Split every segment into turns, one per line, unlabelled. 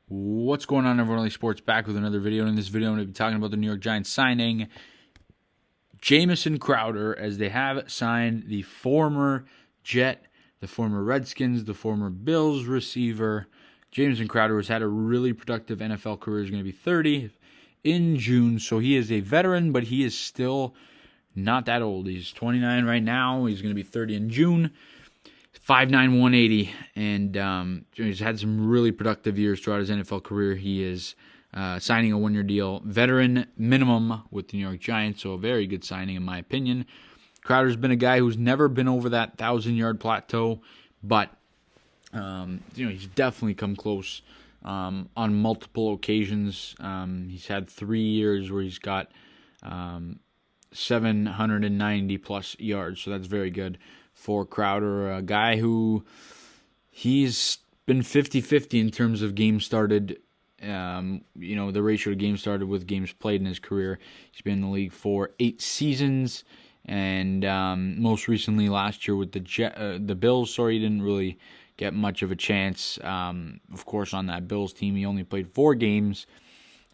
What's going on, everyone? Sports back with another video. And in this video, I'm going to be talking about the New York Giants signing Jamison Crowder, as they have signed the former Jet, the former Redskins, the former Bills receiver. Jamison Crowder has had a really productive NFL career. He's going to be 30 in June, so he is a veteran, but he is still not that old. He's 29 right now. He's going to be 30 in June. 5'9", 180, and he's had some really productive years throughout his NFL career. He is signing a one-year deal, veteran minimum with the New York Giants, so a very good signing in my opinion. Crowder's been a guy who's never been over that 1,000-yard plateau, but he's definitely come close on multiple occasions. He's had 3 years where he's got 790-plus yards, so that's very good for Crowder, a guy who he's been 50-50 in terms of games started, the ratio of games started with games played in his career. He's been in the league for 8 seasons, and most recently last year with the Bills. He didn't really get much of a chance. Of course, on that Bills team, he only played 4 games.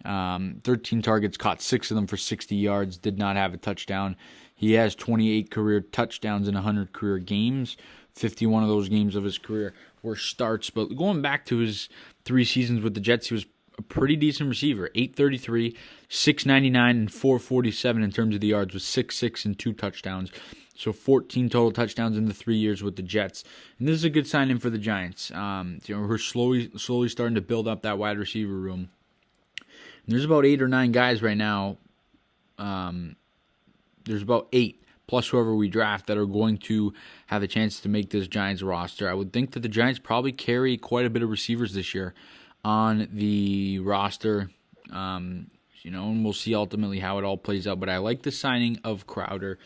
13 targets, caught 6 of them for 60 yards, did not have a touchdown. He has 28 career touchdowns in 100 career games. 51 of those games of his career were starts. But going back to his 3 seasons with the Jets, he was a pretty decent receiver. 833, 699, and 447 in terms of the yards, with 6'6", and 2 touchdowns. So 14 total touchdowns in the 3 years with the Jets. And this is a good signing for the Giants. We're slowly starting to build up that wide receiver room. And there's about 8 or 9 guys right now. There's about 8, plus whoever we draft, that are going to have a chance to make this Giants roster. I would think that the Giants probably carry quite a bit of receivers this year on the roster. And we'll see ultimately how it all plays out. But I like the signing of Crowder,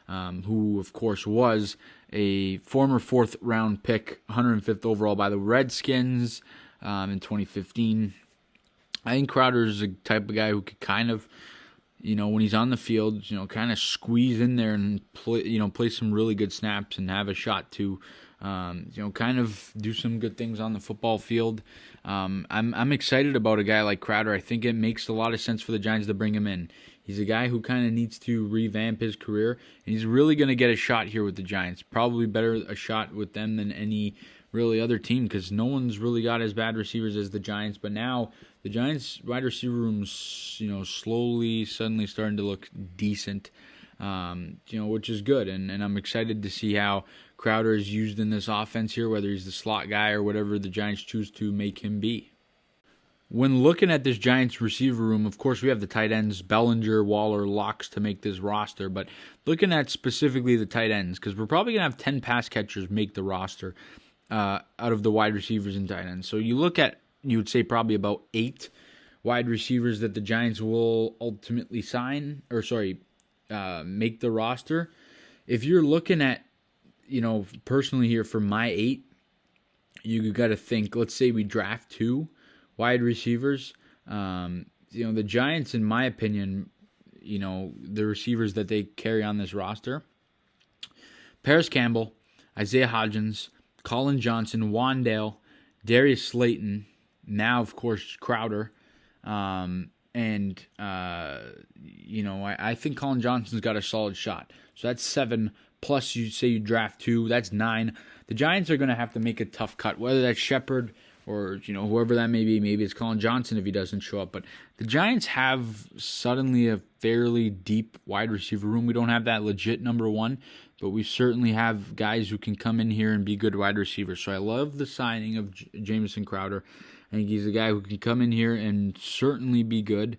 who, of course, was a former 4th-round pick, 105th overall by the Redskins in 2015. I think Crowder is the type of guy who could kind of, when he's on the field, kind of squeeze in there and play some really good snaps and have a shot to, kind of do some good things on the football field. I'm excited about a guy like Crowder. I think it makes a lot of sense for the Giants to bring him in. He's a guy who kind of needs to revamp his career, and he's really going to get a shot here with the Giants. Probably better a shot with them than any really other team, because no one's really got as bad receivers as the Giants. But now the Giants wide receiver room's suddenly starting to look decent, which is good, and I'm excited to see how Crowder is used in this offense here, whether he's the slot guy or whatever the Giants choose to make him be. When looking at this Giants receiver room, of course, we have the tight ends, Bellinger, Waller, Locks to make this roster. But looking at specifically the tight ends, because we're probably going to have 10 pass catchers make the roster out of the wide receivers and tight ends. So you would say probably about 8 wide receivers that the Giants will ultimately make the roster. If you're looking at, personally here for my 8, you got to think, let's say we draft 2 wide receivers. The Giants, in my opinion, the receivers that they carry on this roster: Paris Campbell, Isaiah Hodgins, Colin Johnson, Wandale, Darius Slayton, now of course Crowder, I think Colin Johnson's got a solid shot. So that's 7. Plus, you say you draft 2, that's 9. The Giants are going to have to make a tough cut, whether that's Shepard or whoever that may be. Maybe it's Colin Johnson if he doesn't show up. But the Giants have suddenly a fairly deep wide receiver room. We don't have that legit number 1, but we certainly have guys who can come in here and be good wide receivers. So I love the signing of Jamison Crowder. I think he's a guy who can come in here and certainly be good.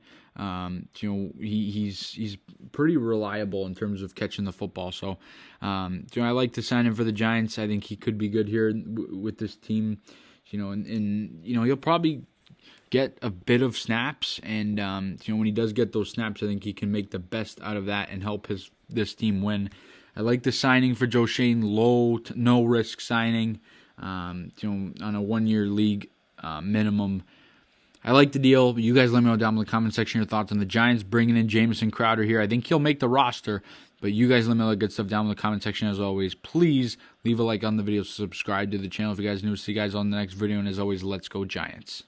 He's pretty reliable in terms of catching the football. So, I like the signing for the Giants. I think he could be good here with this team. He'll probably get a bit of snaps, and when he does get those snaps, I think he can make the best out of that and help this team win. I like the signing for Joe Shane, low to no risk signing, on a 1-year league minimum. I like the deal. You guys let me know down in the comment section your thoughts on the Giants bringing in Jamison Crowder here. I think he'll make the roster, but you guys let me know the good stuff down in the comment section as always. Please leave a like on the video, subscribe to the channel if you guys are new. See you guys on the next video, and as always, let's go Giants.